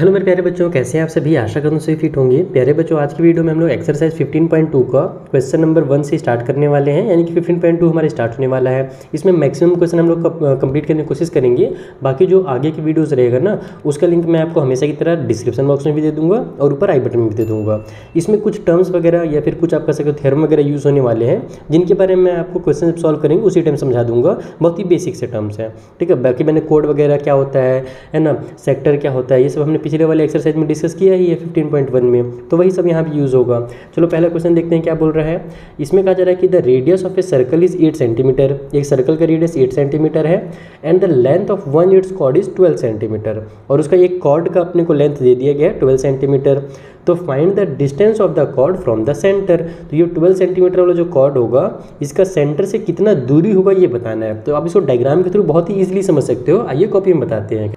Hello मेरे प्यारे बच्चों, कैसे हैं आप सभी। आशा करता हूं सभी फिट होंगे। प्यारे बच्चों, आज की वीडियो में हम लोग एक्सरसाइज 15.2 का क्वेश्चन नंबर 1 से स्टार्ट करने वाले हैं, यानी कि 15.2 हमारे स्टार्ट होने वाला है। इसमें मैक्सिमम क्वेश्चन हम लोग कंप्लीट करने की कोशिश करेंगे। बाकी जो आगे की वीडियोज़ रहेगा ना, उसका लिंक मैं आपको हमेशा की तरह डिस्क्रिप्शन बॉक्स में भी दे दूँगा और ऊपर आई बटन में भी दे दूँगा। इसमें कुछ टर्म्स वगैरह या फिर कुछ आप कह सकते हो थ्योरम वगैरह यूज़ होने वाले हैं, जिनके बारे में मैं आपको क्वेश्चन सॉल्व करेंगे उसी टाइम समझा दूँगा। बहुत ही बेसिक से टर्म्स हैं, ठीक है। बाकी मैंने कोड वगैरह क्या होता है ना, सेक्टर क्या होता है, ये सब हमने पिछले वाले एक्सरसाइज में डिस्कस किया ही है 15.1 में, तो वही सब यहाँ भी यूज़ होगा। चलो पहला क्वेश्चन देखते हैं क्या बोल रहा है। इसमें कहा जा रहा है कि the radius of a circle is 8 centimetre. एक सर्कल का रेडियस 8 सेंटीमीटर है and the length of one its chord is 12 centimetre. और उसका एक कॉर्ड का अपने को लेंथ दे दिया गया है 12 सेंटीमीटर। तो find the distance of the chord from the centre. तो ये 12 सेंटीमीटर वाला जो कॉर्ड होगा, इसका सेंटर से कितना दूरी होगा ये बताना है। तो आप इसको डायग्राम के थ्रू बहुत ही ईजिली समझ सकते हो। आइए कॉपी में बताते हैं।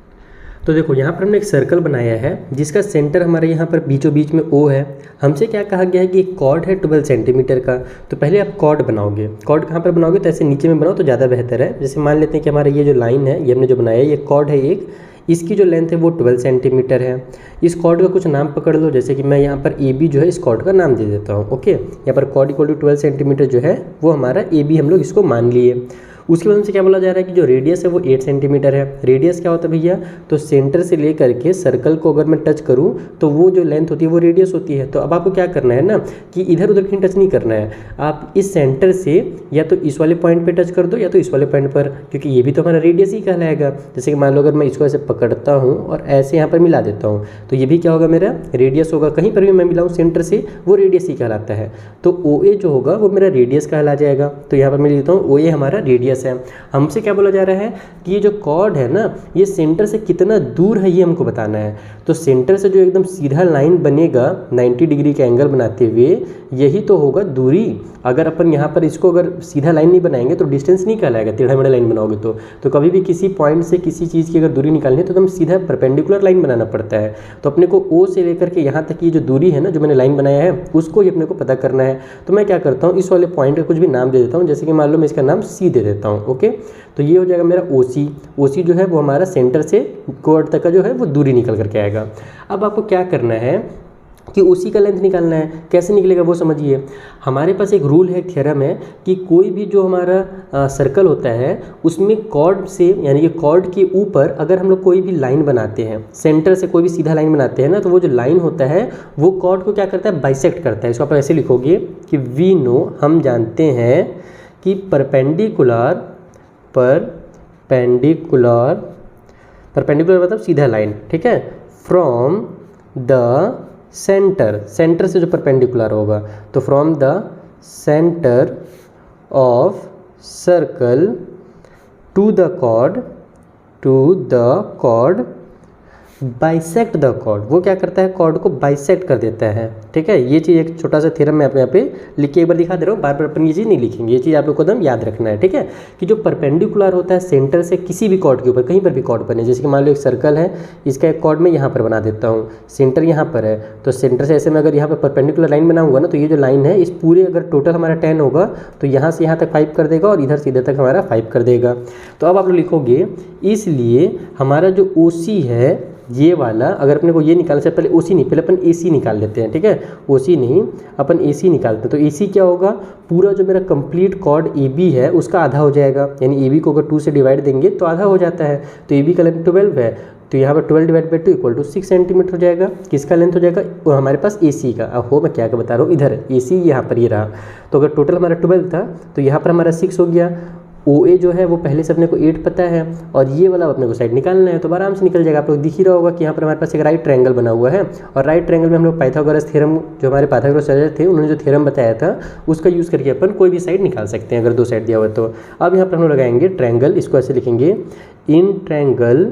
तो देखो, यहाँ पर हमने एक सर्कल बनाया है जिसका सेंटर हमारे यहाँ पर बीचों बीच में O है। हमसे क्या कहा गया है कि एक कॉर्ड है 12 सेंटीमीटर का। तो पहले आप कॉर्ड बनाओगे। कॉर्ड कहाँ पर बनाओगे, तो ऐसे नीचे में बनाओ तो ज़्यादा बेहतर है। जैसे मान लेते हैं कि हमारा ये जो लाइन है, ये हमने जो बनाया है, ये कॉर्ड है एक, इसकी जो लेंथ है वो 12 सेंटीमीटर है। इस कॉर्ड का कुछ नाम पकड़ लो, जैसे कि मैं यहाँ पर AB जो है इस कॉर्ड का नाम दे देता हूँ। ओके, यहाँ पर कॉर्ड इक्वल टू 12 सेंटीमीटर जो है वो हमारा AB हम लोग इसको मान लिए। उसके बाद हमसे क्या बोला जा रहा है कि जो रेडियस है वो 8 सेंटीमीटर है। रेडियस क्या होता है भैया, तो सेंटर से लेकर के सर्कल को अगर मैं टच करूं तो वो जो लेंथ होती है वो रेडियस होती है। तो अब आपको क्या करना है ना कि इधर उधर कहीं टच नहीं करना है। आप इस सेंटर से या तो इस वाले पॉइंट पे टच कर दो या तो इस वाले पॉइंट पर, क्योंकि ये भी तो हमारा रेडियस ही कहलाएगा। जैसे कि मान लो अगर मैं इसको ऐसे पकड़ता हूँ और ऐसे यहाँ पर मिला देता हूँ, तो ये भी क्या होगा, मेरा रेडियस होगा। कहीं पर भी मैं मिलाऊँ सेंटर से, वो रेडियस ही कहलाता है। तो OA जो होगा वो मेरा रेडियस कहला जाएगा। तो यहाँ पर मैं लिखता हूँ OA हमारा रेडियस है। हमसे क्या बोला जा रहा है कि ये जो कॉर्ड है ना, ये सेंटर से कितना दूर है ये हमको बताना है। तो सेंटर से जो एकदम सीधा लाइन बनेगा 90 डिग्री का एंगल बनाते हुए, यही तो होगा दूरी। अगर अपन यहाँ पर इसको अगर सीधा लाइन नहीं बनाएंगे तो डिस्टेंस नहीं कहलाएगा। टेढ़ा मेढ़ा लाइन बनाओगे तो कभी भी किसी पॉइंट से किसी चीज़ की अगर दूरी निकालनी है तो एकदम सीधा परपेंडिकुलर लाइन बनाना पड़ता है। तो अपने को O से लेकर के यहाँ तक की जो दूरी है ना, जो मैंने लाइन बनाया है, उसको ही अपने को पता करना है। तो मैं क्या करता हूँ, इस वाले पॉइंट का कुछ भी नाम दे देता हूँ। जैसे कि मान लो मैं इसका नाम C दे देता हूँ। ओके, तो ये हो जाएगा मेरा OC। OC जो है वो हमारा सेंटर से कॉर्ड तक का जो है वो दूरी निकल करके आएगा। अब आपको क्या करना है कि OC का लेंथ निकालना है। कैसे निकलेगा वो समझिए। हमारे पास एक रूल है, एक थ्योरम है कि कोई भी जो हमारा सर्कल होता है उसमें कॉर्ड से, यानी कि कॉर्ड के ऊपर अगर हम लोग कोई भी लाइन बनाते हैं, सेंटर से कोई भी सीधा लाइन बनाते हैं ना, तो वो जो लाइन होता है वो कॉर्ड को क्या करता है, बाइसेक्ट करता है। इसको आप ऐसे लिखोगे कि वी नो, हम जानते हैं कि परपेंडिकुलर मतलब सीधा लाइन, ठीक है, फ्रॉम द सेंटर से जो परपेंडिकुलर होगा, तो from the centre of circle to the chord bisect the chord. वो क्या करता है, कॉर्ड को बाइसेक्ट कर देता है, ठीक है। ये चीज़ एक छोटा सा थ्योरम मैं यहाँ पे लिख के एक बार दिखा दे रहा हूँ। बार बार अपन ये चीज़ नहीं लिखेंगे, ये चीज़ आप लोग को एकदम याद रखना है, ठीक है। कि जो परपेंडिकुलर होता है सेंटर से किसी भी कॉर्ड के ऊपर, कहीं पर भी कॉर्ड बने, जैसे कि मान लो एक सर्कल है, इसका एक कॉर्ड मैं यहाँ पर बना देता हूँ, सेंटर यहाँ पर है, तो सेंटर से ऐसे मैं अगर यहाँ पर परपेंडिकुलर लाइन बनाऊंगा ना, तो ये जो लाइन है इस पूरे अगर टोटल हमारा 10 होगा तो यहाँ से यहाँ तक 5 कर देगा और इधर से इधर तक हमारा 5 कर देगा। तो अब आप लोग लिखोगे, इसलिए हमारा जो OC है ये वाला, अगर अपने को ये निकालने से पहले OC नहीं, पहले अपन AC निकाल लेते हैं, ठीक है। OC नहीं, अपन AC निकालते हैं। तो AC क्या होगा, पूरा जो मेरा कंप्लीट कॉर्ड AB है उसका आधा हो जाएगा। यानी AB को अगर 2 से डिवाइड देंगे तो आधा हो जाता है। तो AB का लेंथ 12 है, तो यहाँ पर 12 divide by 2 equal to 6 centimetre हो जाएगा। किसका लेंथ हो जाएगा, वो हमारे पास AC का। अब मैं क्या बता रहा हूँ, इधर AC यहाँ पर ये रहा। तो अगर टोटल हमारा 12 था तो यहाँ पर हमारा 6 हो गया। OA जो है वो पहले से अपने को 8 पता है और ये वाला अपने को साइड निकालना है, तो आराम से निकल जाएगा। आप लोग दिख ही रहा होगा कि यहाँ पर हमारे पास एक राइट ट्रायंगल बना हुआ है, और राइट ट्रायंगल में हम लोग पाइथागोरस थ्योरम, जो हमारे पाइथागोरस आचार्य थे उन्होंने जो थ्योरम बताया था उसका यूज़ करके अपन कोई भी साइड निकाल सकते हैं अगर 2 साइड दिया हुआ तो। अब यहाँ पर हम लोग लगाएंगे ट्रायंगल, इसको ऐसे लिखेंगे, इन ट्रायंगल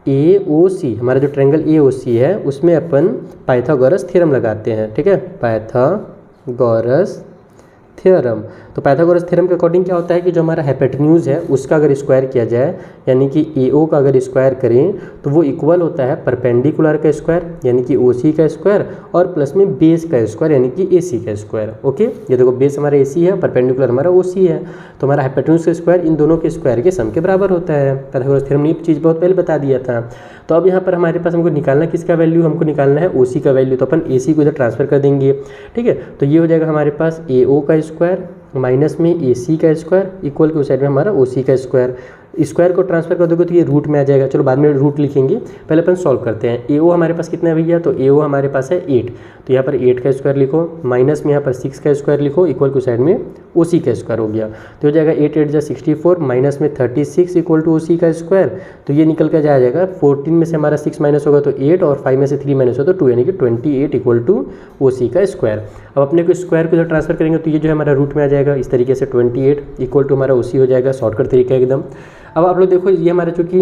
AOC, हमारा जो ट्रायंगल AOC है उसमें अपन पाइथागोरस थ्योरम लगाते हैं, ठीक है, पाइथागोरस थ्योरम। तो पाइथागोरस थ्योरम के अकॉर्डिंग क्या होता है कि जो हमारा हाइपोटेन्यूज है उसका अगर स्क्वायर किया जाए, यानी कि AO का अगर स्क्वायर करें तो वो इक्वल होता है परपेंडिकुलर का स्क्वायर यानी कि OC का स्क्वायर और प्लस में बेस का स्क्वायर यानी कि AC का स्क्वायर। ओके, ये देखो बेस हमारा AC है, परपेंडिकुलर हमारा OC है, तो हमारा हाइपोटेन्यूज का स्क्वायर इन दोनों के स्क्वायर के सम के बराबर होता है। पाइथागोरस थ्योरम ने ये चीज़ बहुत पहले बता दिया था। तो अब यहाँ पर हमारे पास हमको निकालना किसका वैल्यू, हमको निकालना है OC का वैल्यू, तो अपन AC को इधर ट्रांसफर कर देंगे। ठीक है, तो ये हो जाएगा हमारे पास AO का स्क्वायर माइनस में AC का स्क्वायर इक्वल के उस साइड में हमारा OC का स्क्वायर। स्क्वायर को ट्रांसफर कर दोगे तो ये रूट में आ जाएगा, चलो बाद में रूट लिखेंगे, पहले अपन सॉल्व करते हैं। AO हमारे पास कितना है भैया, तो AO हमारे पास है 8, तो यहाँ पर 8 का स्क्वायर लिखो माइनस में यहाँ पर 6 का स्क्वायर लिखो इक्वल टू साइड में OC का स्क्वायर हो गया, तो हो जाएगा 8 8 जा 64 माइनस में 36 इक्वल टू OC का स्क्वायर, तो ये निकल कर जाएगा 14 में से हमारा 6 माइनस होगा तो 8 और 5 में से 3 माइनस होगा तो 2 यानी कि 28 इक्वल टू OC का स्क्वायर। अब अपने को स्क्वायर को इधर ट्रांसफर करेंगे तो ये जो है हमारा रूट में आ जाएगा, इस तरीके से 28 इक्वल टू हमारा OC हो जाएगा, शॉर्टकट तरीका एकदम। अब आप लोग देखो ये हमारा चूँकि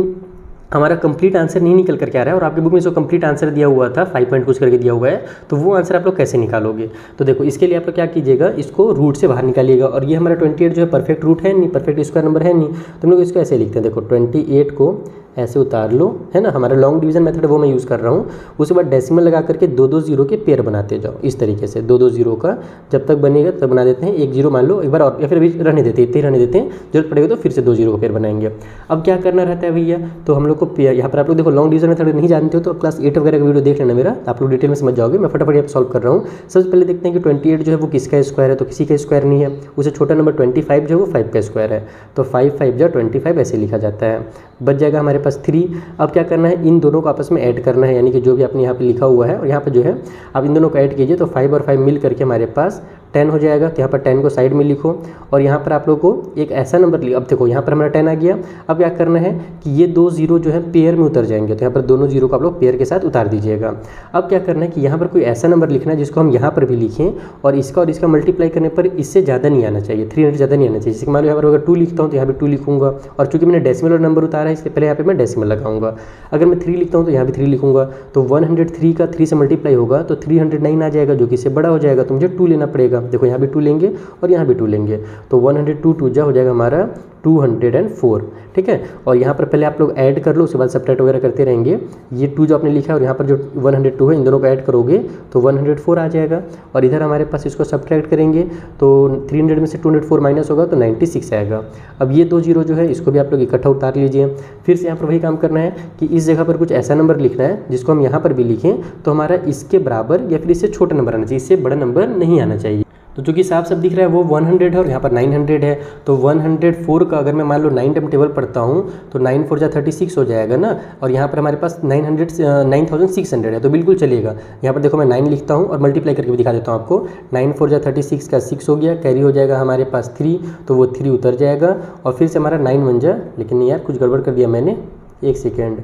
हमारा कंप्लीट आंसर नहीं निकल करके आ रहा है और आपकी बुक में जो कंप्लीट आंसर दिया हुआ था 5 पॉइंट कुछ करके दिया हुआ है, तो वो आंसर आप लोग कैसे निकालोगे। तो देखो इसके लिए आप लोग क्या कीजिएगा, इसको रूट से बाहर निकालिएगा, और ये हमारा 28 जो है परफेक्ट रूट है नहीं, परफेक्ट स्क्वायर नंबर है नहीं, तो हम लोग इसको ऐसे लिखते हैं। देखो 28 को ऐसे उतार लो, है ना, हमारा लॉन्ग डिवीजन मेथड वो मैं यूज़ कर रहा हूँ। उसके बाद डेसिमल लगा करके 2 0 के पेयर बनाते जाओ, इस तरीके से 2 0 का जब तक बनेगा तब बना देते हैं। 1 0 मान लो एक बार और, या फिर अभी रहने देते हैं, इतने रहने देते हैं, जरूरत पड़ेगा तो फिर से 2 0 का पेयर बनाएंगे। अब क्या करना रहता है भैया, तो हम लोग को यहाँ पर आप लोग देखो लॉन्ग डिवीजन मेथड नहीं जानते हो तो क्लास 8 वगैरह का वीडियो देख लेना मेरा, आप लोग डिटेल में समझ जाओगे। मैं फटाफट यहाँ सॉल्व कर रहा हूँ। सबसे पहले देखते हैं कि 28 जो है वो किसका स्क्वायर है, तो किसी का स्क्वायर नहीं है, उसे छोटा नंबर 25 जो है वो 5 का स्क्वायर है, तो 5 5 जा 25 ऐसे लिखा जाता है। बच जाएगा हमारे पास 3। अब क्या करना है, इन दोनों को आपस में ऐड करना है, यानी कि जो भी आपने यहाँ पे लिखा हुआ है और यहाँ पे जो है आप इन दोनों को ऐड कीजिए, तो 5 और 5 मिल करके हमारे पास 10 हो जाएगा। तो यहाँ पर 10 को साइड में लिखो और यहाँ पर आप लोग को एक ऐसा नंबर लिखो। अब देखो यहाँ पर हमारा 10 आ गया। अब क्या करना है कि ये 2 0 जो है पेयर में उतर जाएंगे, तो यहाँ पर दोनों 0 को आप लोग पेयर के साथ उतार दीजिएगा। अब क्या करना है कि यहाँ पर कोई ऐसा नंबर लिखना है जिसको हम यहाँ पर भी लिखें और इसका मल्टीप्लाई करने पर इससे ज़्यादा नहीं आना चाहिए, 300 ज़्यादा नहीं आना चाहिए। जैसे मान लो यहाँ पर अगर 2 लिखता हूँ तो यहाँ पर 2 लिखूँगा, और चूँकि मैंने डेसिमल और नंबर उतारा है इसलिए पहले यहाँ पर मैं डेसिमल लगाऊंगा। अगर मैं 3 लिखता हूँ तो यहाँ भी 3 लिखूँगा, तो 103 का 3 से मल्टीप्लाई होगा तो 309 आ जाएगा, जो कि इससे बड़ा हो जाएगा, तो मुझे 2 लेना पड़ेगा। देखो यहाँ भी 2 लेंगे और यहाँ भी 2 लेंगे, तो 102 2 जा हो जाएगा हमारा 204। ठीक है, और यहाँ पर पहले आप लोग ऐड कर लो, उसके बाद सब्ट्रैक्ट वगैरह करते रहेंगे। ये 2 जो आपने लिखा है और यहाँ पर जो 102 है, इन दोनों को ऐड करोगे तो 104 आ जाएगा, और इधर हमारे पास इसको सब्ट्रैक्ट करेंगे तो 300 में से 204 माइनस होगा तो 96 आएगा। अब ये 2 0 जो है इसको भी आप लोग इकट्ठा उतार लीजिए। फिर से यहाँ पर वही काम करना है कि इस जगह पर कुछ ऐसा नंबर लिखना है जिसको हम यहाँ पर भी लिखें तो हमारा इसके बराबर या फिर इससे छोटा नंबर आना चाहिए, इससे बड़ा नंबर नहीं आना चाहिए। तो जो कि साफ सब दिख रहा है वो 100 है और यहाँ पर 900 है, तो 104 का अगर मैं मान लो 9 टाइम टेबल पढ़ता हूँ तो 9 4 जा 36 हो जाएगा ना, और यहाँ पर हमारे पास 9600 है, तो बिल्कुल चलेगा। यहाँ पर देखो मैं 9 लिखता हूँ और मल्टीप्लाई करके भी दिखा देता हूँ आपको। 9 4 जा 36 का 6 हो गया, कैरी हो जाएगा हमारे पास 3, तो वो 3 उतर जाएगा, और फिर से हमारा 9 1 जा, लेकिन यार कुछ गड़बड़ कर दिया मैंने, एक सेकेंड,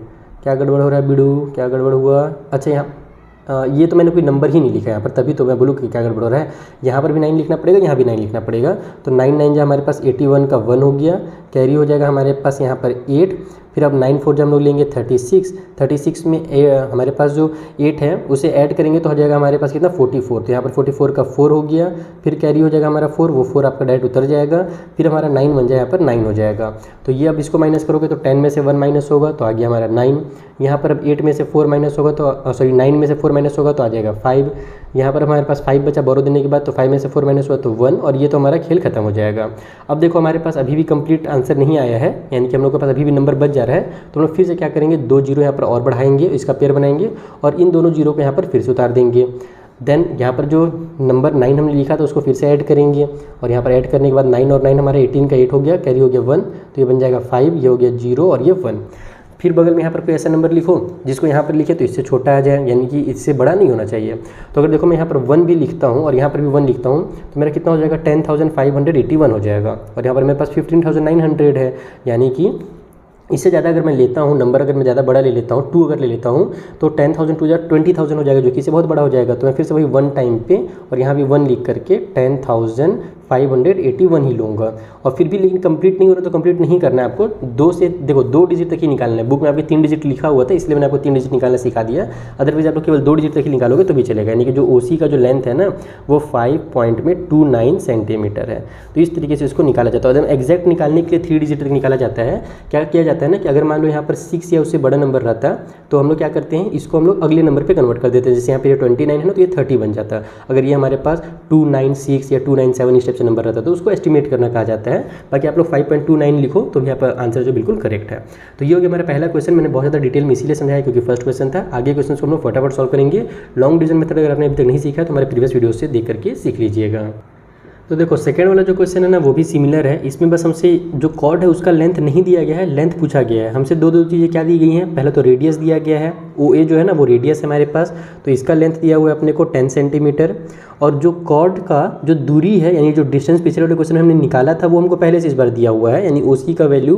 क्या गड़बड़ हो रहा है बिडू, क्या गड़बड़ हुआ। अच्छा यहाँ ये तो मैंने कोई नंबर ही नहीं लिखा यहाँ पर, तभी तो मैं बोलूँ कि क्या गड़बड़ हो रहा है। यहाँ पर भी 9 लिखना पड़ेगा, यहाँ भी 9 लिखना पड़ेगा, तो 9 9 जो हमारे पास 81 का 1 हो गया, कैरी हो जाएगा हमारे पास यहाँ पर 8। फिर अब 9 4 जब हम लोग लेंगे 36 में हमारे पास जो 8 है उसे ऐड करेंगे तो हो जाएगा हमारे पास कितना 44, तो यहाँ पर 44 का 4 हो गया, फिर कैरी हो जाएगा हमारा 4, वो 4 आपका डायरेक्ट उतर जाएगा, फिर हमारा 9 बन जाए, यहाँ पर 9 हो जाएगा। तो ये अब इसको माइनस करोगे तो 10 में से 1 माइनस होगा तो आ गया हमारा 9, यहाँ पर अब 8 में से 4 माइनस होगा तो 9 में से 4 माइनस होगा तो आ जाएगा 5, यहाँ पर हमारे पास 5 बचा बोरो देने के बाद, तो 5 में से 4 माइनस हुआ तो 1, और ये तो हमारा खेल खत्म हो जाएगा। अब देखो हमारे पास अभी भी कंप्लीट आंसर नहीं आया है, यानी कि हम लोग के पास अभी भी नंबर बच जा रहा है, तो हम लोग फिर से क्या करेंगे 2 0 यहाँ पर और बढ़ाएंगे, इसका पेयर बनाएंगे और इन दोनों 0 को यहाँ पर फिर से उतार देंगे। देन यहाँ पर जो नंबर 9 हमने लिखा था उसको फिर से ऐड करेंगे, और यहाँ पर ऐड करने के बाद 9 और 9 हमारा 18 का 8 हो गया, कैरी हो गया 1, तो ये बन जाएगा 5, ये हो गया 0 और ये 1। फिर बगल में यहाँ पर कोई ऐसा नंबर लिखो जिसको यहाँ पर लिखे तो इससे छोटा आ जाए, यानी कि इससे बड़ा नहीं होना चाहिए। तो अगर देखो मैं यहाँ पर 1 भी लिखता हूँ और यहाँ पर भी 1 लिखता हूँ तो मेरा कितना हो जाएगा 10,581 हो जाएगा, और यहाँ पर मेरे पास 15,900 है, यानी कि इससे ज़्यादा अगर मैं लेता हूँ नंबर, अगर मैं ज़्यादा बड़ा ले लेता हूँ 2 अगर ले लेता हूँ तो 10,000 2 जा 20,000 हो जाएगा, जो कि इससे बहुत बड़ा हो जाएगा। तो मैं फिर से वही 1 टाइम पे और यहाँ भी 1 लिख करके 581 ही लूँगा। और फिर भी लेकिन कंप्लीट नहीं हो रहा तो कंप्लीट नहीं करना है आपको, 2 से देखो 2 डिजिट तक ही निकालना है। बुक में आपके 3 डिजिट लिखा हुआ था इसलिए मैंने आपको 3 डिजिट निकालना सिखा दिया, अदरवाइज आप लोग केवल 2 डिजिट तक ही निकालोगे तो भी चलेगा। यानी कि जो OC का जो लेंथ है ना वो 5.29 सेंटीमीटर है। तो इस तरीके से इसको निकाला जाता है। और एग्जैक्ट निकालने के लिए 3 डिजिट तक निकाला जाता है। क्या किया जाता है ना कि अगर मान लो यहाँ पर 6 या उससे बड़ा नंबर रहता तो हम लोग क्या करते हैं, इसको हम लोग अगले नंबर पर कन्वर्ट कर देते हैं। जैसे यहाँ पे 29 है ना तो ये 30 बन जाता। अगर ये हमारे पास 296 या 297 इस टाइप से नंबर रहता तो उसको एस्टिमेट करना कहा जाता है। बाकी आप लोग 5.29 लिखो तो भी आपका आंसर जो बिल्कुल करेक्ट है। तो ये हो गया हमारा पहला क्वेश्चन। मैंने बहुत ज़्यादा डिटेल में इसीलिए समझाया क्योंकि फर्स्ट क्वेश्चन था। आगे क्वेश्चन को हम लोग फटाफट सॉल्व करेंगे। लॉन्ग डिवीजन मेथड अगर आपने अभी तक नहीं सीखा तो हमारे प्रीवियस वीडियो से देख करके सीख लीजिएगा। तो देखो सेकेंड वाला जो क्वेश्चन है ना वो भी सिमिलर है। इसमें बस हमसे जो कॉर्ड है उसका लेंथ नहीं दिया गया है, लेंथ पूछा गया है। हमसे दो चीज़ें क्या दी गई हैं, पहले तो रेडियस दिया गया है, OA जो है ना वो रेडियस है हमारे पास, तो इसका लेंथ दिया हुआ है अपने को 10 सेंटीमीटर। और जो कॉर्ड का जो दूरी है यानी जो डिस्टेंस पिछले वाले क्वेश्चन में हमने निकाला था वो हमको पहले से इस बार दिया हुआ है, यानी OC का वैल्यू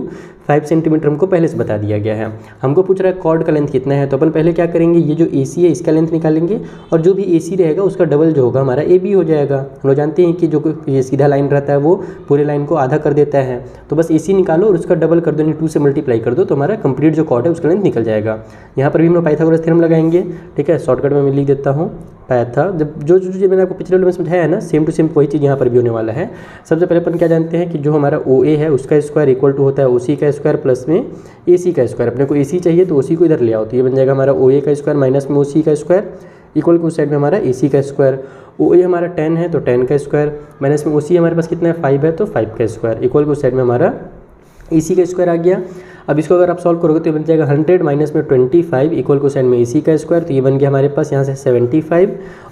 5 सेंटीमीटर हमको पहले से बता दिया गया है। हमको पूछ रहा है कॉर्ड का लेंथ कितना है, तो अपन पहले क्या करेंगे, ये जो AC है इसका लेंथ निकालेंगे और जो भी AC रहेगा उसका डबल जो होगा हमारा AB हो जाएगा। हम लोग जानते हैं कि जो ये सीधा लाइन रहता है वो पूरे लाइन को आधा कर देता है, तो बस AC निकालो और उसका डबल कर दो यानी 2 से मल्टीप्लाई कर दो तो हमारा कंप्लीट जो कॉर्ड है उसका लेंथ निकल जाएगा। यहाँ पर भी हम लोग पाइथागोरस थ्योरम लगाएंगे। ठीक है, शॉर्टकट में मैं लिख देता हूँ जब जो चीज़ मैंने आपको पिछले में समझाया है ना सेम टू सेम वही चीज़ यहाँ पर भी होने वाला है। सबसे पहले अपन क्या जानते हैं कि जो हमारा OA है उसका स्क्वायर इक्वल टू होता है OC का स्क्वायर प्लस में AC का स्क्वायर। अपने को AC चाहिए तो OC को इधर ले आओ तो ये बन जाएगा हमारा OA का स्क्वायर माइनस में OC का स्क्वायर इक्वल टू उस साइड में हमारा AC का स्क्वायर। OA हमारा 10 है तो 10 का स्क्वायर माइनस में OC हमारे पास कितना है 5 है तो 5 का स्क्वायर इक्वल टू उस साइड में हमारा AC का स्क्वायर आ गया। अब इसको अगर आप सॉल्व करोगे तो ये बन जाएगा 100 माइनस में 25 इक्वल को साइड में AC का स्क्वायर, तो ये बन गया हमारे पास यहाँ से 75।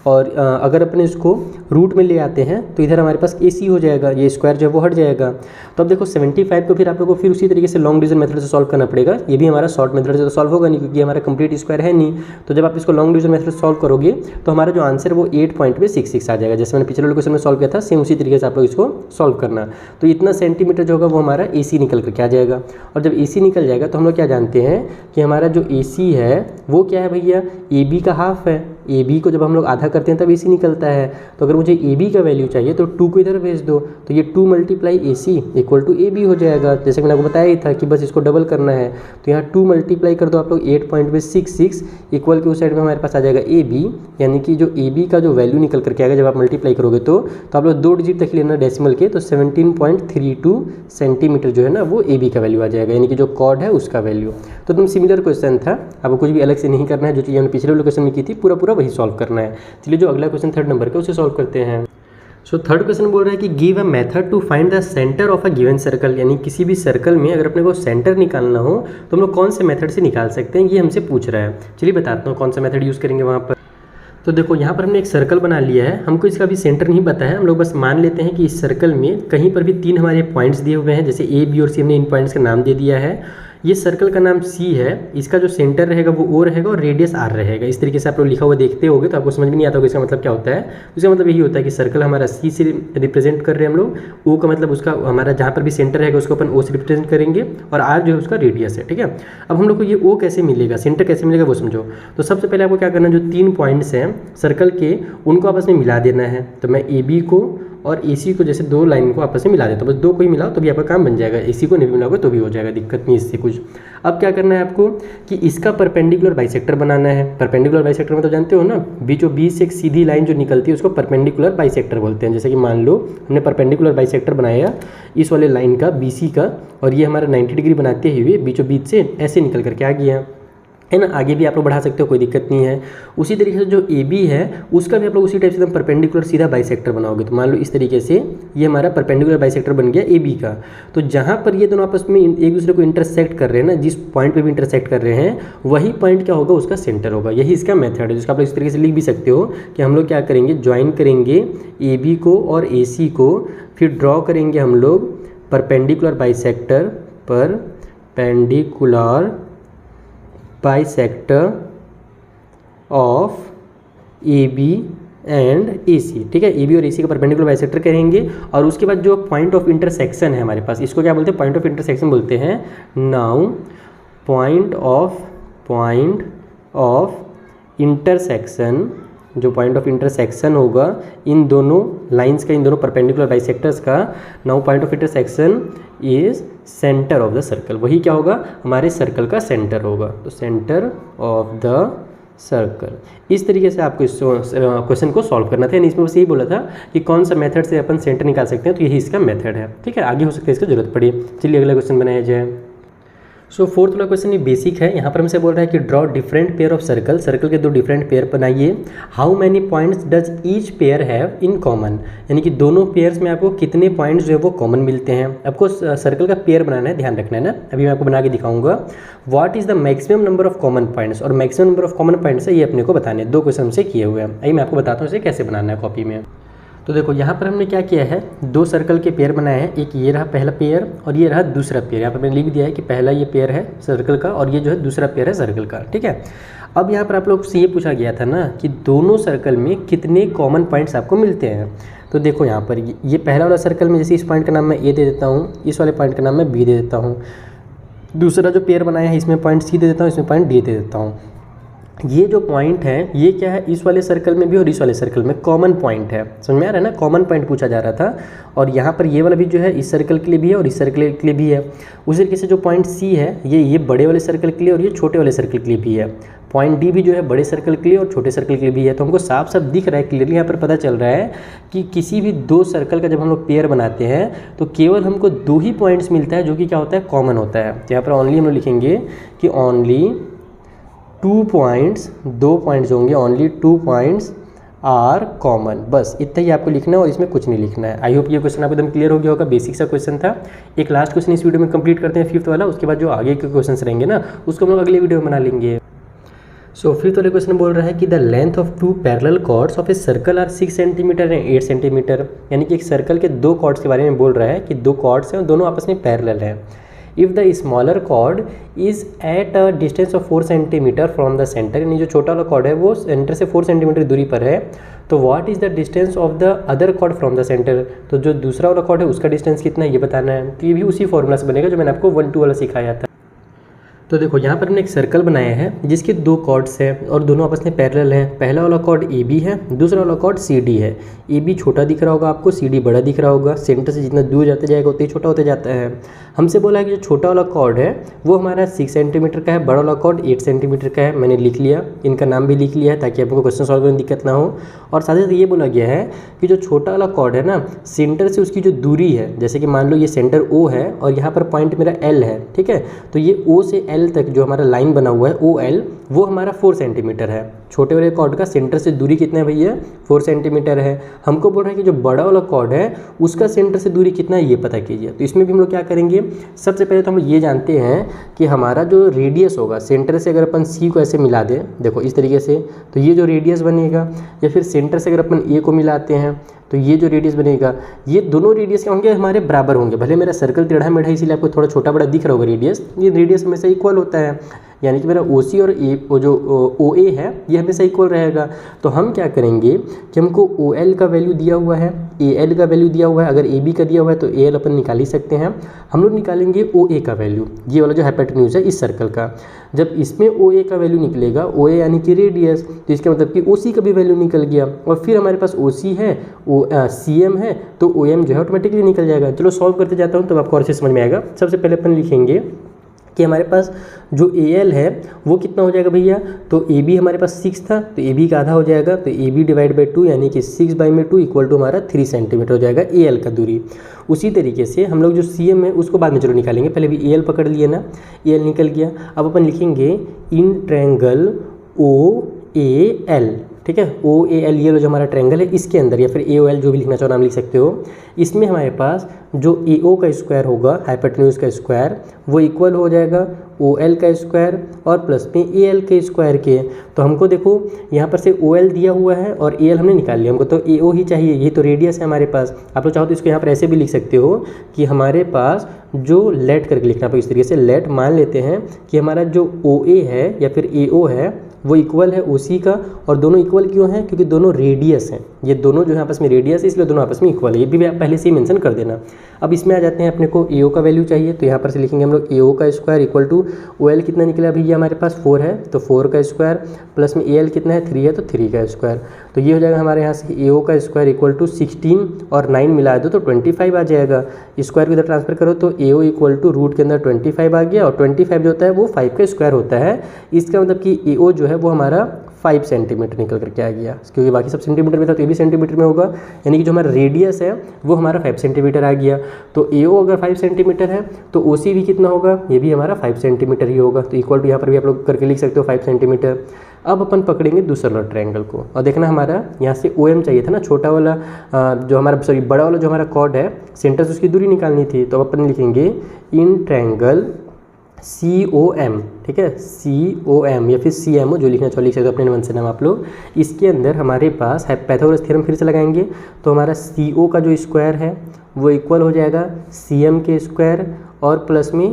और अगर अपने इसको रूट में ले आते हैं तो इधर हमारे पास AC हो जाएगा, ये स्क्वायर जो है वो हट जाएगा। तो अब देखो 75 को फिर आप लोगों को फिर उसी तरीके से लॉन्ग डिवीजन मेथड से सॉल्व करना पड़ेगा। ये भी हमारा शॉर्ट मेथड से तो सॉल्व होगा नहीं क्योंकि हमारा कंप्लीट स्क्वायर है नहीं। तो जब आप इसको लॉन्ग डिवीजन मेथड से सॉल्व करोगे तो हमारा जो आंसर वो 8.66 आ जाएगा। जैसे मैंने पिछले क्वेश्चन में सॉल्व किया था सेम उसी तरीके से आप लोग इसको सॉल्व करना। तो इतना सेंटीमीटर जो होगा वो हमारा AC निकल करके आ जाएगा। और जब AC निकल जाएगा तो हम लोग क्या जानते हैं कि हमारा जो AC है वो क्या है भैया, AB का हाफ है। AB को जब हम लोग आधा करते हैं तब AC निकलता है। तो अगर मुझे AB का वैल्यू चाहिए तो 2 को इधर भेज दो तो ये 2 multiply AC equal to AB हो जाएगा। जैसे मैंने आपको बताया ही था कि बस इसको डबल करना है तो यहाँ 2 मल्टीप्लाई कर दो आप लोग 8.66 इक्वल के उस साइड में हमारे पास आ जाएगा AB, यानी कि जो AB का जो वैल्यू निकल करके आएगा जब आप मल्टीप्लाई करोगे तो आप लोग 2 डिजिट तक लेना डेसिमल के, तो 17.32 सेंटीमीटर जो है ना वो AB का वैल्यू आ जाएगा, यानी कि जो कॉर्ड है उसका वैल्यू। तो तुम सिमिलर क्वेश्चन था, आपको कुछ भी अलग से नहीं करना है। जो चीज़ हमने पिछले वाले क्वेश्चन में की थी पूरा वही सॉल्व करना है। चलिए जो अगला क्वेश्चन 3rd नंबर का उसे सॉल्व करते हैं। सो 3rd क्वेश्चन बोल रहा है कि give a method to find the centre of a given circle, यानी किसी भी सर्कल में अगर अपने को सेंटर निकालना हो तो हम लोग कौन से मेथड से निकाल सकते हैं, ये हमसे पूछ रहा है। चलिए बताता हूँ कौन सा मेथड यूज़ करेंगे वहाँ पर। तो देखो यहाँ पर हमने एक सर्कल बना लिया है, हमको इसका भी सेंटर नहीं पता है। हम लोग बस मान लेते हैं कि इस सर्कल में कहीं पर भी 3 हमारे पॉइंट्स दिए हुए हैं, जैसे A, B और C हमने इन पॉइंट्स का नाम दे दिया है। ये सर्कल का नाम C है, इसका जो सेंटर रहेगा वो O रहेगा और रेडियस R रहेगा। इस तरीके से आप लोग लिखा हुआ देखते होगे तो आपको समझ में नहीं आता होगा इसका मतलब क्या होता है। इसका मतलब यही होता है कि सर्कल हमारा C से रिप्रेजेंट कर रहे हैं हम लोग, O का मतलब उसका हमारा जहाँ पर भी सेंटर रहेगा उसको अपन O से रिप्रेजेंट करेंगे और R जो है उसका रेडियस है। ठीक है, अब हम लोग को ये O कैसे मिलेगा, सेंटर कैसे मिलेगा वो समझो। तो सबसे पहले आपको क्या करना है, जो 3 पॉइंट्स हैं सर्कल के उनको आपस में मिला देना है। तो मैं AB को और AC को जैसे 2 लाइन को आपस में मिला देता हूँ, बस 2 को ही मिलाओ तो भी आपका काम बन जाएगा। AC को नहीं मिलाओगे तो भी हो जाएगा, दिक्कत नहीं इससे कुछ। अब क्या करना है आपको कि इसका परपेंडिकुलर बाइसेक्टर बनाना है। परपेंडिकुलर बाइसेक्टर में तो जानते हो ना, बीचों बीच से एक सीधी लाइन जो निकलती है उसको परपेंडिकुलर बाइसेक्टर बोलते हैं। जैसे कि मान लो हमने परपेंडिकुलर बाइसेक्टर बनाया इस वाले लाइन का BC का, और ये हमारा 90 डिग्री बनाते हुए बीचों बीच से ऐसे निकल करके आ गया है ना। आगे भी आप लोग बढ़ा सकते हो, कोई दिक्कत नहीं है। उसी तरीके से जो AB है उसका भी आप लोग उसी टाइप से एकदम परपेंडिकुलर सीधा बाइसेक्टर बनाओगे। तो मान लो इस तरीके से ये हमारा परपेंडिकुलर बाइसेक्टर बन गया AB का। तो जहाँ पर ये दोनों आपस में एक दूसरे को इंटरसेक्ट कर रहे हैं ना, जिस पॉइंट पे भी इंटरसेक्ट कर रहे हैं वही पॉइंट क्या होगा, उसका सेंटर होगा। यही इसका मेथड है, जिसका आप लोग इस तरीके से लिख भी सकते हो कि हम लोग क्या करेंगे, ज्वाइन करेंगे AB को और AC को, फिर ड्रॉ करेंगे हम लोग perpendicular bisector of AB and AC। ठीक है, AB और AC का परपेंडिकुलर बाइसेक्टर करेंगे। और उसके बाद जो पॉइंट ऑफ इंटरसेक्शन है हमारे पास, इसको क्या बोलते हैं, पॉइंट ऑफ इंटरसेक्शन बोलते हैं। नाउ पॉइंट ऑफ इंटरसेक्शन जो पॉइंट ऑफ इंटरसेक्शन होगा इन दोनों लाइंस का, इन दोनों परपेंडिकुलर बाइसेक्टर्स का, now point of intersection is centre of the circle. वही क्या होगा, हमारे सर्कल का सेंटर होगा, तो सेंटर ऑफ द सर्कल। इस तरीके से आपको इस क्वेश्चन को सॉल्व करना था। यानी इसमें बस यही बोला था कि कौन सा मेथड से अपन सेंटर निकाल सकते हैं, तो यही इसका मेथड है। ठीक है, आगे हो सकता है इसकी जरूरत पड़ी। चलिए अगला क्वेश्चन बनाया जाए। सो फोर्थ वाला क्वेश्चन ये बेसिक है। यहाँ पर हमसे बोल रहा है कि draw different pair of circle, circle के दो डिफरेंट पेयर बनाइए। How many points does each pair have in common, यानी कि दोनों पेयर्स में आपको कितने पॉइंट्स जो है वो कॉमन मिलते हैं। आपको सर्कल का पेयर बनाना है, ध्यान रखना है ना। अभी मैं आपको बना के दिखाऊंगा। What is the maximum number of common points, और maximum number of common points है ये अपने को बताने, दो क्वेश्चन से किए हुए हैं। आइए मैं आपको बताता हूँ इसे कैसे बनाना है कॉपी में। तो देखो यहाँ पर हमने क्या किया है, दो सर्कल के पेयर बनाए हैं। एक ये रहा पहला पेयर और ये रहा दूसरा पेयर। यहाँ पर मैंने लिख दिया है कि पहला ये पेयर है सर्कल का और ये जो है दूसरा पेयर है सर्कल का। ठीक है, अब यहाँ पर आप लोग से ये पूछा गया था ना कि दोनों सर्कल में कितने कॉमन पॉइंट्स आपको मिलते हैं। तो देखो यहाँ पर ये पहला वाला सर्कल में जैसे इस पॉइंट का नाम मैं ए दे देता हूँ, इस वाले पॉइंट का नाम मैं बी दे देता हूँ। दूसरा जो पेयर बनाया है इसमें पॉइंट सी दे देता हूँ, इसमें पॉइंट डी दे देता हूँ। ये जो पॉइंट है ये क्या है, इस वाले सर्कल में भी और इस वाले सर्कल में कॉमन पॉइंट है। समझ में आ रहा है ना, कॉमन पॉइंट पूछा जा रहा था। और यहाँ पर ये वाला भी जो है इस सर्कल के लिए भी है और इस सर्कल के लिए भी है। उसी तरीके से जो पॉइंट सी है ये बड़े वाले सर्कल के लिए और ये छोटे वाले सर्कल के लिए भी है। पॉइंट डी भी जो है बड़े सर्कल के लिए और छोटे सर्कल के लिए भी है। तो हमको साफ साफ दिख रहा है, क्लियरली यहाँ पर पता चल रहा है कि किसी भी दो सर्कल का जब हम लोग पेयर बनाते हैं तो केवल हमको दो ही पॉइंट्स मिलता है जो कि क्या होता है, कॉमन होता है। तो यहाँ पर ओनली हम लोग लिखेंगे कि ओनली 2 पॉइंट्स, 2 पॉइंट्स होंगे, ओनली 2 पॉइंट्स आर कॉमन। बस इतना ही आपको लिखना है और इसमें कुछ नहीं लिखना है। आई होप ये क्वेश्चन आपको एकदम क्लियर हो गया होगा। बेसिक सा क्वेश्चन था। एक लास्ट क्वेश्चन इस वीडियो में कंप्लीट करते हैं, फिफ्थ वाला। उसके बाद जो आगे के क्वेश्चन रहेंगे ना उसको हम लोग अगले वीडियो में बना लेंगे। सो फिफ्थ वाले क्वेश्चन बोल रहा है कि the length of 2 parallel chords of a circle are 6 centimetre and 8 centimetre. यानी कि एक सर्कल के दो कॉर्ड्स के बारे में बोल रहा है कि दो कॉर्ड्स हैं और दोनों आपस में पैरेलल हैं। If the smaller chord is at a distance of 4 centimetre from the centre, यानी जो छोटा वाला कॉर्ड है वो सेंटर से 4 सेंटीमीटर दूरी पर है, तो what is the distance of the other chord from the centre. तो जो दूसरा वाला कॉर्ड है उसका डिस्टेंस कितना है ये बताना है। तो ये भी उसी फॉर्मूला से बनेगा जो मैंने आपको 1-2 वाला सिखाया था। तो देखो यहाँ पर हमने एक सर्कल बनाया है जिसके दो कॉर्ड्स हैं और दोनों आपस में पैरेलल हैं। पहला वाला कॉर्ड ए बी है, दूसरा वाला कॉर्ड सी डी है। ए बी छोटा दिख रहा होगा आपको, सी डी बड़ा दिख रहा होगा। सेंटर से जितना दूर जाते जाएगा उतना ही छोटा होते जाता है। हमसे बोला है कि जो छोटा वाला कॉर्ड है वो हमारा 6 सेंटीमीटर का है, बड़ा वाला कॉर्ड 8 सेंटीमीटर का है। मैंने लिख लिया, इनका नाम भी लिख लिया है ताकि आपको क्वेश्चन सॉल्व करने में दिक्कत ना हो। और साथ ही साथ ये बोला गया है कि जो छोटा वाला कॉर्ड है ना, सेंटर से उसकी जो दूरी है, जैसे कि मान लो ये सेंटर ओ है और यहाँ पर पॉइंट मेरा एल है, ठीक है, तो ये ओ से एल तक जो हमारा लाइन बना हुआ है ओ एल, वो हमारा 4 सेंटीमीटर है। छोटे वाले कॉर्ड का सेंटर से दूरी कितना है भैया, 4 सेंटीमीटर है। हमको बोल रहा है कि जो बड़ा वाला कॉर्ड है उसका सेंटर से दूरी कितना है ये पता कीजिए। तो इसमें भी हम लोग क्या करेंगे, सबसे पहले तो हम लोग ये जानते हैं कि हमारा जो रेडियस होगा सेंटर से, अगर अपन सी को ऐसे मिला दें, देखो इस तरीके से, तो ये जो रेडियस बनेगा, या फिर सेंटर से अगर अपन ए को मिलाते हैं तो ये जो रेडियस बनेगा, ये दोनों रेडियस क्या होंगे, हमारे बराबर होंगे। भले मेरा सर्कल टेढ़ा मेढ़ा इसीलिए आपको थोड़ा छोटा बड़ा दिख रहा होगा रेडियस, ये रेडियस हमेशा इक्वल होता है। यानी कि मेरा ओ सी और ए, वो जो ओ ए है ये हमेशा इक्वल रहेगा। तो हम क्या करेंगे कि हमको ओ एल का वैल्यू दिया हुआ है, ए एल का वैल्यू दिया हुआ है, अगर ए बी का दिया हुआ है तो ए एल अपन निकाल ही सकते हैं। हम लोग निकालेंगे ओ ए का वैल्यू, ये वाला जो हाइपोटेन्यूज है इस सर्कल का। जब इसमें ओ ए का वैल्यू निकलेगा, ओ ए यानी कि रेडियस, तो इसका मतलब कि ओ सी का भी वैल्यू निकल गया। और फिर हमारे पास ओ सी है, ओ सी एम है, तो ओ एम जो है ऑटोमेटिकली निकल जाएगा। चलो सॉल्व करते जाता हूँ तब आपको और से समझ में आएगा। सबसे पहले अपन लिखेंगे कि हमारे पास जो ए एल है वो कितना हो जाएगा भैया, तो ए बी हमारे पास 6 था तो ए बी का आधा हो जाएगा, तो ए बी डिवाइड बाई 2 यानी कि 6/2 इक्वल टू हमारा 3 सेंटीमीटर हो जाएगा ए एल का दूरी। उसी तरीके से हम लोग जो सी एम है उसको बाद में चलो निकालेंगे, पहले भी ए एल पकड़ लिए ना, ए एल निकल गया। अब अपन लिखेंगे in triangle O A L, ठीक है, ओ ए एल ये जो हमारा ट्रायंगल है इसके अंदर, या फिर ए ओ एल जो भी लिखना चाहो नाम लिख सकते हो, इसमें हमारे पास जो ए ओ का स्क्वायर होगा, हाइपोटेन्यूज का स्क्वायर, वो इक्वल हो जाएगा ओ एल का स्क्वायर और प्लस में ए एल के स्क्वायर के। तो हमको देखो यहाँ पर से ओ एल दिया हुआ है और ए एल हमने निकाल लिया, हमको तो ए ओ ही चाहिए, ये तो रेडियस है हमारे पास। आप लोग चाहो तो इसको यहाँ पर ऐसे भी लिख सकते हो कि हमारे पास जो लेट करके लिखना पड़ेगा, इस तरीके से लेट मान लेते हैं कि हमारा जो ओ ए है या फिर ए ओ है वो इक्वल है OC का, और दोनों इक्वल क्यों है, क्योंकि दोनों रेडियस हैं, ये दोनों जो है आपस में रेडियस है, इसलिए दोनों आपस में इक्वल है, ये भी आप पहले से ही मेंशन कर देना। अब इसमें आ जाते हैं, अपने को AO का वैल्यू चाहिए, तो यहाँ पर से लिखेंगे हम लोग AO का स्क्वायर इक्वल टू OL कितना निकला भैया हमारे पास 4 है, तो 4 का स्क्वायर प्लस में AL कितना है 3 है, तो 3 का स्क्वायर, तो ये हो जाएगा हमारे यहाँ से AO का स्क्वायर इक्वल टू 16 और 9 मिला दो तो 25 आ जाएगा। स्क्वायर को इधर ट्रांसफर करो तो AO इक्वल टू रूट के अंदर 25 आ गया, और 25 जो होता है वो 5 का स्क्वायर होता है। इसका मतलब कि AO जो है वो हमारा 5 सेंटीमीटर निकल करके आ गया, क्योंकि बाकी सब सेंटीमीटर में था तो ये भी सेंटीमीटर में होगा, यानी कि जो हमारा रेडियस है वो हमारा 5 सेंटीमीटर आ गया। तो AO अगर 5 सेंटीमीटर है तो OC भी कितना होगा, ये भी हमारा 5 सेंटीमीटर ही होगा, तो इक्वल टू यहाँ पर भी आप लोग करके लिख सकते हो 5 सेंटीमीटर। अब अपन पकड़ेंगे दूसरा वाला ट्रायंगल को, और देखना हमारा यहाँ से OM चाहिए था ना, छोटा वाला जो हमारा सॉरी बड़ा वाला जो हमारा कॉर्ड है, सेंटर से उसकी दूरी निकालनी थी, तो अपन लिखेंगे इन ट्रायंगल COM, ठीक है, COM या फिर CMO जो लिखना चाहो लिख सकते हो अपने मन से नाम आप लोग। इसके अंदर हमारे पास है पाइथागोरस थ्योरम फिर से लगाएंगे, तो हमारा CO का जो स्क्वायर है वो इक्वल हो जाएगा CM के स्क्वायर और प्लस में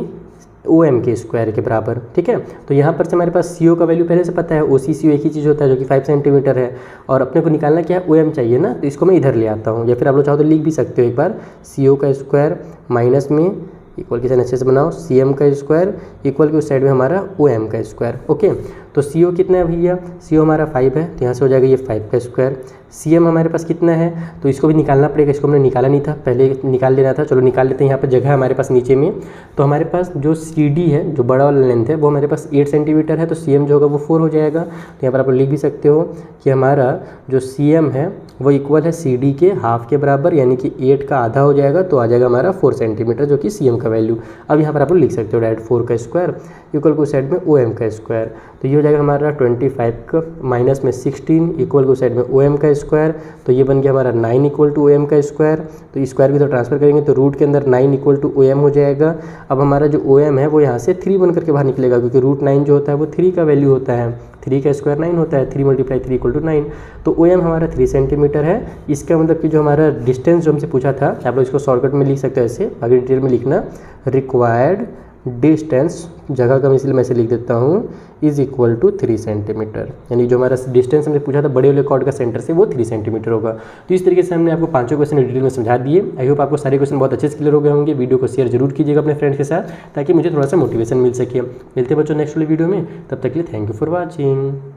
OM के स्क्वायर के बराबर, ठीक है। तो यहाँ पर से हमारे पास CO का वैल्यू पहले से पता है, OC CO एक ही चीज़ होता है जो कि 5 सेंटीमीटर है, और अपने को निकालना क्या है, OM चाहिए ना, तो इसको मैं इधर ले आता हूँ, या फिर आप लोग चाहो तो लिख भी सकते हो एक बार, CO का स्क्वायर माइनस में इक्वल के साथ अच्छे से बनाओ CM का स्क्वायर इक्वल के उस साइड में हमारा OM का स्क्वायर, ओके। तो CO कितना है भैया, CO हमारा 5 है, तो यहाँ से हो जाएगा ये 5 का स्क्वायर। CM हमारे पास कितना है, तो इसको भी निकालना पड़ेगा, इसको हमने निकाला नहीं था, पहले निकाल लेना था, चलो निकाल लेते हैं। यहाँ पर जगह है हमारे पास नीचे में, तो हमारे पास जो CD है, जो बड़ा वाला लेंथ है, वो हमारे पास 8 सेंटीमीटर है, तो CM जो होगा वो 4 हो जाएगा। तो यहाँ पर आप लिख भी सकते हो कि हमारा जो CM है वो इक्वल है CD के हाफ के बराबर, यानी कि 8 का आधा हो जाएगा, तो आ जाएगा हमारा 4 सेंटीमीटर जो कि CM का वैल्यू। अब यहाँ पर आप लिख सकते हो डायरेक्ट 4 का स्क्वायर इक्वल को साइड में OM का स्क्वायर, तो ये हो जाएगा हमारा 25 का माइनस में 16 इक्वल को साइड में OM का स्क्वायर, तो ये बन गया हमारा 9 इक्वल टू OM का स्क्वायर। तो स्क्वायर की तरफ ट्रांसफर करेंगे तो रूट के अंदर 9 इक्वल टू OM हो जाएगा। अब हमारा जो OM है वो यहाँ से 3 बन करके बाहर निकलेगा, क्योंकि रूट 9 जो होता है वो 3 का वैल्यू होता है, 3 का स्क्वायर 9 होता है, 3 × 3 इक्वल टू 9। तो OM हमारा 3 सेंटीमीटर है। इसका मतलब कि जो हमारा डिस्टेंस जो हमसे पूछा था, आप लोग इसको शॉर्टकट में लिख सकते हो ऐसे, आगे डिटेल में लिखना, रिक्वायर्ड डिस्टेंस, जगह का इसलिए मैं ऐसे लिख देता हूँ, इज इक्वल टू 3 सेंटीमीटर, यानी जो हमारा डिस्टेंस हमने पूछा था बड़े वाले कॉर्ड का सेंटर से वो 3 सेंटीमीटर होगा। तो इस तरीके से हमने आपको 5 क्वेश्चन डिटेल में समझा दिए। आई होप आपको सारे क्वेश्चन बहुत अच्छे से क्लियर हो गए होंगे। वीडियो को शेयर जरूर कीजिएगा अपने फ्रेंड्स के साथ, ताकि मुझे थोड़ा सा मोटिवेशन मिल सके। मिलते हैं बच्चों नेक्स्ट वाली वीडियो में, तब तक के लिए थैंक यू फॉर वॉचिंग।